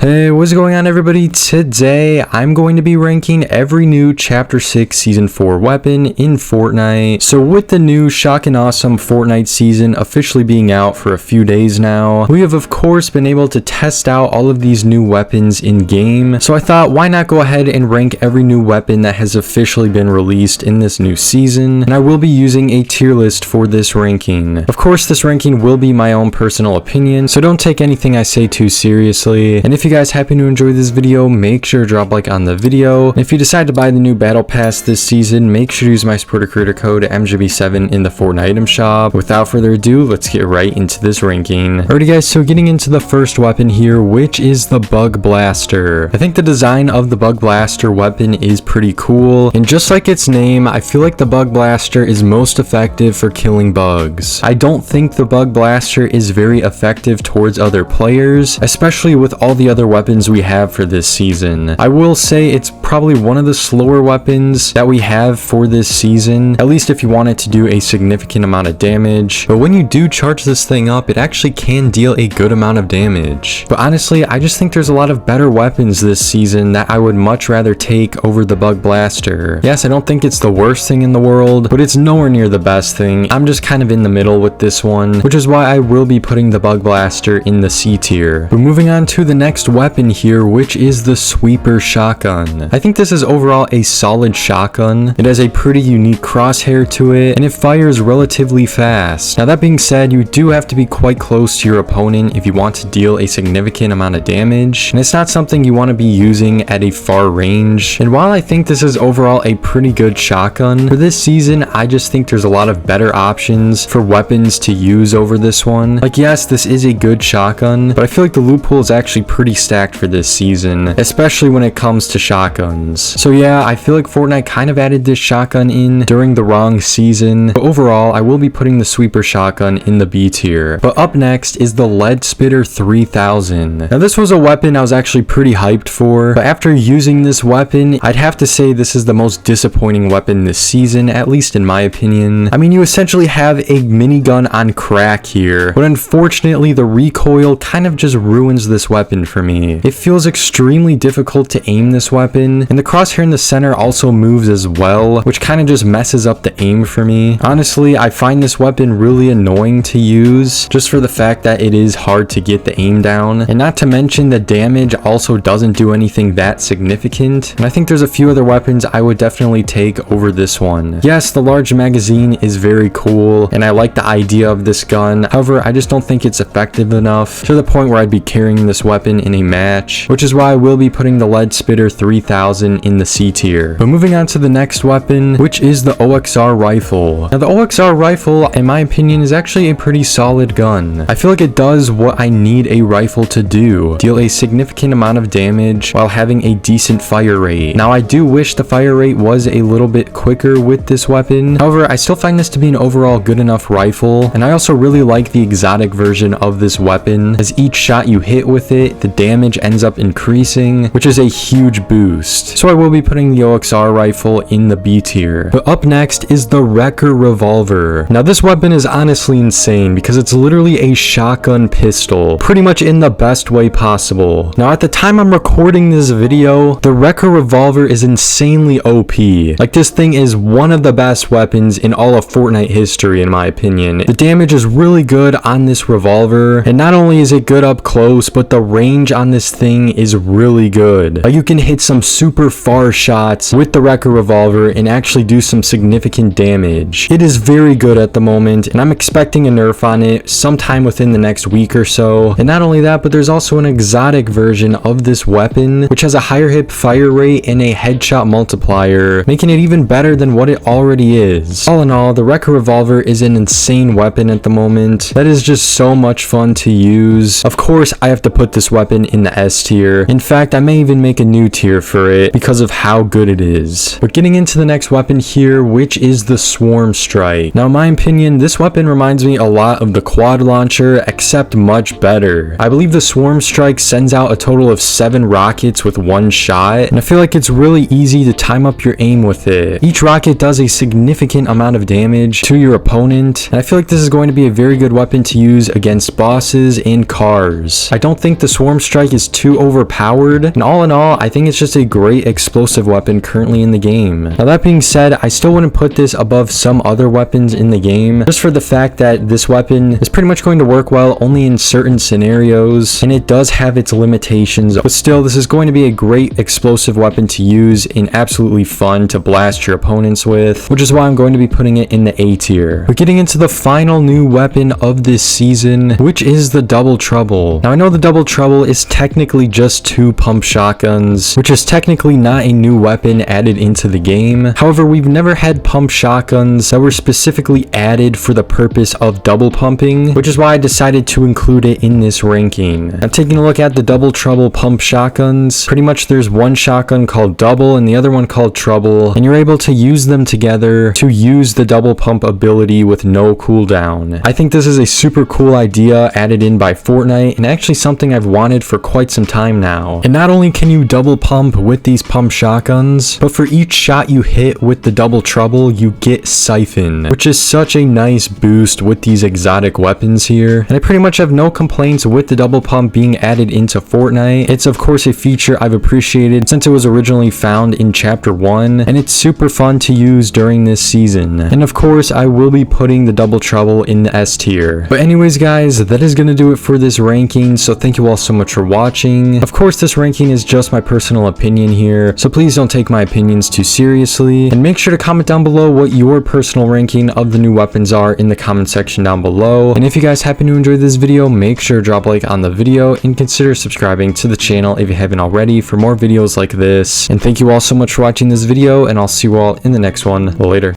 Hey, what's going on everybody? Today, I'm going to be ranking every new Chapter 6 Season 4 weapon in Fortnite. So with the new Shock and Awesome Fortnite season officially being out for a few days now, we have of course been able to test out all of these new weapons in game. So I thought, why not go ahead and rank every new weapon that has officially been released in this new season, and I will be using a tier list for this ranking. Of course, this ranking will be my own personal opinion, so don't take anything I say too seriously. And if you guys happen to enjoy this video, make sure to drop a like on the video. And if you decide to buy the new battle pass this season, make sure to use my supporter creator code MJB7 in the Fortnite item shop. Without further ado, let's get right into this ranking. Alrighty guys, so getting into the first weapon here, which is the Bug Blaster. I think the design of the Bug Blaster weapon is pretty cool, and just like its name, I feel like the Bug Blaster is most effective for killing bugs. I don't think the Bug Blaster is very effective towards other players, especially with all the other weapons we have for this season. I will say it's probably one of the slower weapons that we have for this season, at least if you want it to do a significant amount of damage. But when you do charge this thing up, it actually can deal a good amount of damage. But honestly, I just think there's a lot of better weapons this season that I would much rather take over the Bug Blaster. Yes, I don't think it's the worst thing in the world, but it's nowhere near the best thing. I'm just kind of in the middle with this one, which is why I will be putting the Bug Blaster in the C tier. But moving on to the next weapon here, which is the Sweeper Shotgun. I think this is overall a solid shotgun. It has a pretty unique crosshair to it, and it fires relatively fast. Now that being said, you do have to be quite close to your opponent if you want to deal a significant amount of damage, and it's not something you want to be using at a far range. And while I think this is overall a pretty good shotgun, for this season, I just think there's a lot of better options for weapons to use over this one. Like, yes, this is a good shotgun, but I feel like the loophole is actually pretty stacked for this season, especially when it comes to shotguns. So yeah, I feel like Fortnite kind of added this shotgun in during the wrong season, but overall, I will be putting the Sweeper Shotgun in the B tier. But up next is the Lead Spitter 3000. Now this was a weapon I was actually pretty hyped for, but after using this weapon, I'd have to say this is the most disappointing weapon this season, at least in my opinion. I mean, you essentially have a minigun on crack here, but unfortunately the recoil kind of just ruins this weapon for me. It feels extremely difficult to aim this weapon, and the crosshair in the center also moves as well, which kind of just messes up the aim for me. Honestly, I find this weapon really annoying to use, just for the fact that it is hard to get the aim down, and not to mention the damage also doesn't do anything that significant, and I think there's a few other weapons I would definitely take over this one. Yes, the large magazine is very cool, and I like the idea of this gun. However, I just don't think it's effective enough to the point where I'd be carrying this weapon in a match, which is why I will be putting the Lead Spitter 3000 in the C tier. But moving on to the next weapon, which is the OXR Rifle. Now the OXR Rifle, in my opinion, is actually a pretty solid gun. I feel like it does what I need a rifle to do: deal a significant amount of damage while having a decent fire rate. Now I do wish the fire rate was a little bit quicker with this weapon. However, I still find this to be an overall good enough rifle, and I also really like the exotic version of this weapon, as each shot you hit with it, the damage ends up increasing, which is a huge boost. So I will be putting the OXR Rifle in the B tier. But up next is the Wrecker Revolver. Now this weapon is honestly insane because it's literally a shotgun pistol, pretty much in the best way possible. Now at the time I'm recording this video, the Wrecker Revolver is insanely OP. Like, this thing is one of the best weapons in all of Fortnite history in my opinion. The damage is really good on this revolver, and not only is it good up close, but the range on this thing is really good. Like, you can hit some super far shots with the Wrecker Revolver and actually do some significant damage. It is very good at the moment, and I'm expecting a nerf on it sometime within the next week or so. And not only that, but there's also an exotic version of this weapon, which has a higher hip fire rate and a headshot multiplier, making it even better than what it already is. All in all, the Wrecker Revolver is an insane weapon at the moment that is just so much fun to use. Of course, I have to put this weapon in the S tier. In fact, I may even make a new tier for it because of how good it is. But getting into the next weapon here, which is the Swarm Strike. Now in my opinion, this weapon reminds me a lot of the quad launcher, except much better. I believe the Swarm Strike sends out a total of 7 rockets with one shot, and I feel like it's really easy to time up your aim with it. Each rocket does a significant amount of damage to your opponent, and I feel like this is going to be a very good weapon to use against bosses and cars. I don't think the Swarm strike is too overpowered, and all in all, I think it's just a great explosive weapon currently in the game. Now that being said, I still wouldn't put this above some other weapons in the game, just for the fact that this weapon is pretty much going to work well only in certain scenarios, and it does have its limitations, but still, this is going to be a great explosive weapon to use and absolutely fun to blast your opponents with, which is why I'm going to be putting it in the A tier. But getting into the final new weapon of this season, which is the Double Trouble. Now I know the Double Trouble is technically just 2 pump shotguns, which is technically not a new weapon added into the game. However, we've never had pump shotguns that were specifically added for the purpose of double pumping, which is why I decided to include it in this ranking. Now taking a look at the Double Trouble pump shotguns, pretty much there's one shotgun called Double and the other one called Trouble, and you're able to use them together to use the double pump ability with no cooldown. I think this is a super cool idea added in by Fortnite, and actually something I've wanted for quite some time now. And not only can you double pump with these pump shotguns, but for each shot you hit with the Double Trouble, you get Siphon, which is such a nice boost with these exotic weapons here. And I pretty much have no complaints with the double pump being added into Fortnite. It's of course a feature I've appreciated since it was originally found in chapter 1, and it's super fun to use during this season. And of course, I will be putting the Double Trouble in the S tier. But anyways guys, that is going to do it for this ranking, so thank you all so much for watching. Of course, this ranking is just my personal opinion here, so please don't take my opinions too seriously, and make sure to comment down below what your personal ranking of the new weapons are in the comment section down below. And if you guys happen to enjoy this video, make sure to drop a like on the video and consider subscribing to the channel if you haven't already for more videos like this. And thank you all so much for watching this video, and I'll see you all in the next one later.